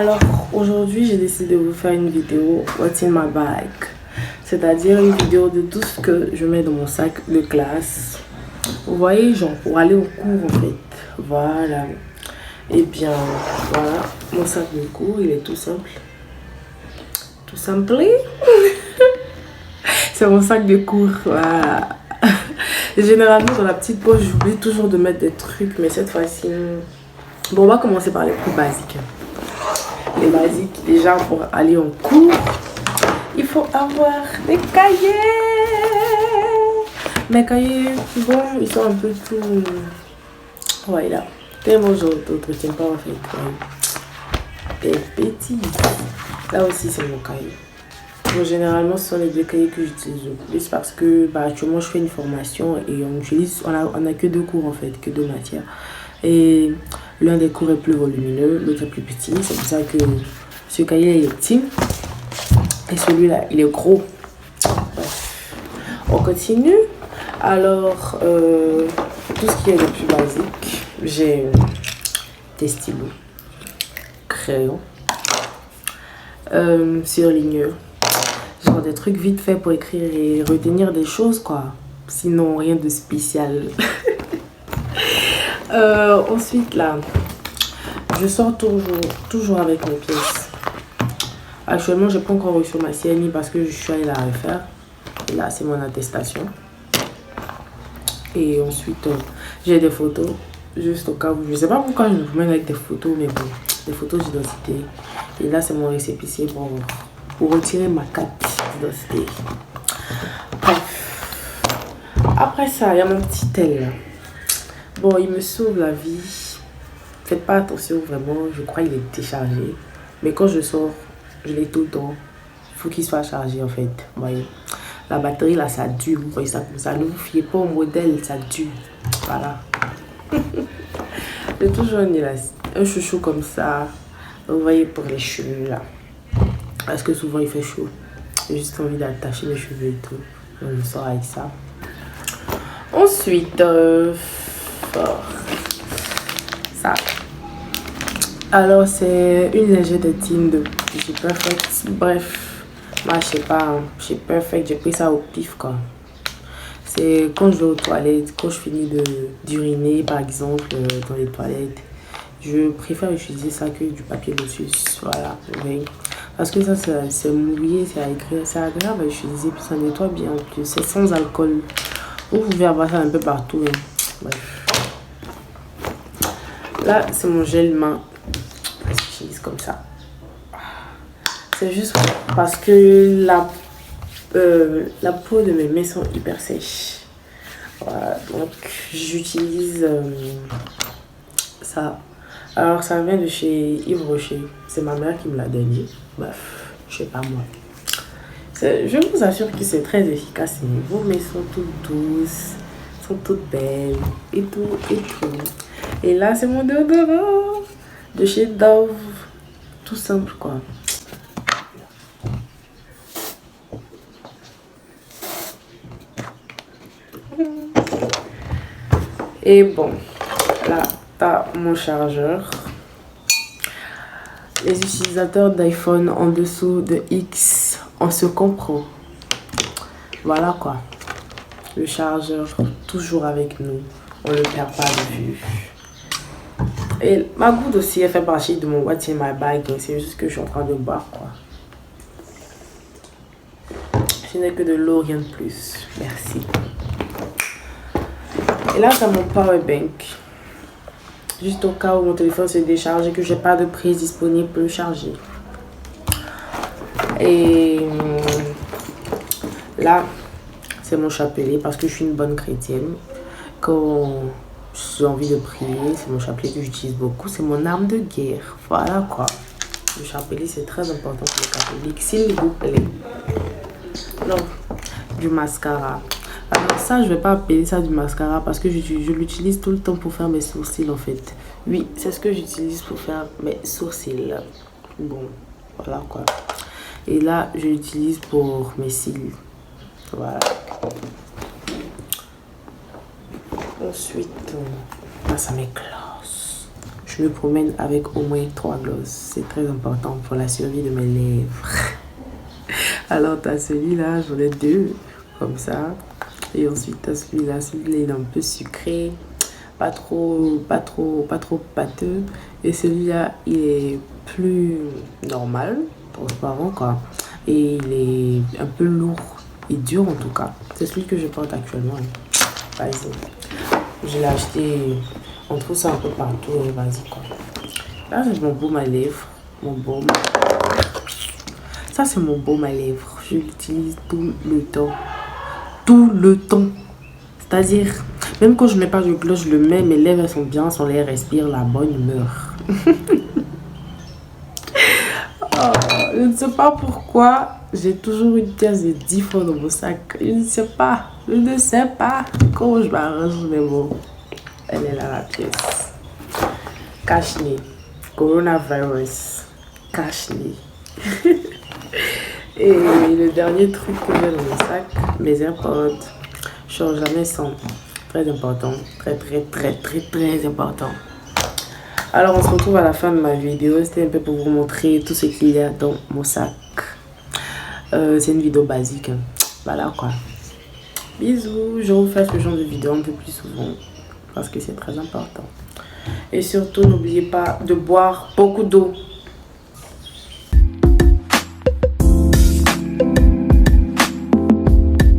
Alors aujourd'hui j'ai décidé de vous faire une vidéo What's in my bag, c'est-à-dire une vidéo de tout ce que je mets dans mon sac de classe. Vous voyez, genre pour aller au cours en fait. Voilà. Et bien voilà, mon sac de cours il est tout simple. Tout simple. C'est mon sac de cours, voilà. Généralement dans la petite poche j'oublie toujours de mettre des trucs, mais cette fois-ci... Bon, on va commencer par les plus basiques. Les basiques, déjà pour aller en cours, il faut avoir des cahiers. Mes cahiers, bon, ils sont un peu tout... Ouais, là, tellement je n'entretiens pas en fait. Ouais. Des petits. Là aussi, c'est mon cahier. Bon, généralement, ce sont les deux cahiers que j'utilise le plus parce que actuellement, je fais une formation et on a que deux cours en fait, que deux matières. Et l'un des cours est plus volumineux, l'autre est plus petit. C'est pour ça que ce cahier est petit et celui-là, il est gros. Bref. On continue. Alors, tout ce qui est le plus basique, j'ai des stylos, crayons, surligneurs. Genre des trucs vite fait pour écrire et retenir des choses quoi. Sinon rien de spécial. Ensuite là, je sors toujours avec mes pièces. Actuellement j'ai pas encore reçu ma CNI parce que je suis allée la refaire. Et là c'est mon attestation. Et ensuite j'ai des photos. Juste au cas où, je sais pas pourquoi je me promène avec des photos, mais bon, des photos d'identité. Et là c'est mon récépissé pour retirer ma carte d'identité. Bref. Après ça, il y a mon petit tel. Bon, il me sauve la vie. Faites pas attention vraiment, je crois qu'il est déchargé. Mais quand je sors, je l'ai tout le temps. Il faut qu'il soit chargé en fait. Vous voyez. La batterie là, ça dure. Vous voyez ça comme ça. Ne vous fiez pas au modèle, ça dure. Voilà. J'ai toujours un chouchou comme ça. Vous voyez pour les cheveux là. Parce que souvent il fait chaud. J'ai juste envie d'attacher mes cheveux et tout. Donc je sors avec ça. Ensuite, ça. Alors c'est une lingette de team de chez Perfect. Bref, moi je sais pas, hein. Chez Perfect, j'ai pris ça au pif quoi. C'est quand je vais aux toilettes, quand je finis d'uriner par exemple dans les toilettes. Je préfère utiliser ça que du papier lotus. Voilà, oui. Parce que ça, c'est mouillé, c'est agréable à utiliser, puis ça nettoie bien en plus. C'est sans alcool. Vous pouvez avoir ça un peu partout. Hein. Bref. Là, c'est mon gel main. J'utilise comme ça. C'est juste parce que la peau de mes mains sont hyper sèches. Voilà, donc j'utilise ça. Alors ça vient de chez Yves Rocher. C'est ma mère qui me l'a donné. Bref, je sais pas moi. Je vous assure que c'est très efficace. Vos mains sont toutes douces, sont toutes belles et tout et tout. Et là c'est mon déodorant de chez Dove. Tout simple quoi. Et bon, là t'as mon chargeur. Les utilisateurs d'iPhone en dessous de X, on se comprend. Voilà quoi. Le chargeur toujours avec nous. On le perd pas de vue. Et ma goutte aussi, elle fait partie de mon What's in my bag. C'est juste que je suis en train de boire quoi. Je n'ai que de l'eau, rien de plus. Merci. Et là, c'est mon power bank. Juste au cas où mon téléphone se décharge et que j'ai pas de prise disponible pour le charger. Et là, c'est mon chapelet parce que je suis une bonne chrétienne. Quand j'ai envie de prier, c'est mon chapelet que j'utilise beaucoup. C'est mon arme de guerre. Voilà quoi. Le chapelet, c'est très important pour les catholiques, s'il vous plaît. Non, du mascara. Alors ça, je vais pas appeler ça du mascara parce que je l'utilise tout le temps pour faire mes sourcils en fait. Oui, c'est ce que j'utilise pour faire mes sourcils. Bon, voilà quoi. Et là, je l'utilise pour mes cils. Voilà. Ensuite, ça m'éclose. Je je me promène avec au moins 3 glosses. C'est très important pour la survie de mes lèvres. Alors, tu as celui-là, j'en ai 2, comme ça. Et ensuite, tu as celui-là. Celui-là, il est un peu sucré. Pas trop pâteux. Et celui-là, il est plus normal, transparent, quoi. Et il est un peu lourd et dur, en tout cas. C'est celui que je porte actuellement. Par exemple, je l'ai acheté, on trouve ça un peu partout, et vas-y, quoi. Là, c'est mon baume à lèvres. Mon baume. Ça, c'est mon baume à lèvres. Je l'utilise tout le temps. Tout le temps. C'est-à-dire, même quand je mets pas de gloss, je le mets, mes lèvres elles sont bien, son lait respire la bonne humeur. Oh, je ne sais pas pourquoi, j'ai toujours une pièce de 10 francs dans mon sac. Je ne sais pas. Je ne sais pas comment je m'arrange mes mots. Elle est là, la pièce. Cache-nez. Coronavirus. Cache-nez. Et le dernier truc que j'ai dans mon sac, mes AirPods. Je sors jamais sans. Très important. Très important. Alors on se retrouve à la fin de ma vidéo. C'était un peu pour vous montrer tout ce qu'il y a dans mon sac. C'est une vidéo basique. Hein. Voilà quoi. Bisous. Je refais ce genre de vidéo un peu plus souvent. Parce que c'est très important. Et surtout n'oubliez pas de boire beaucoup d'eau.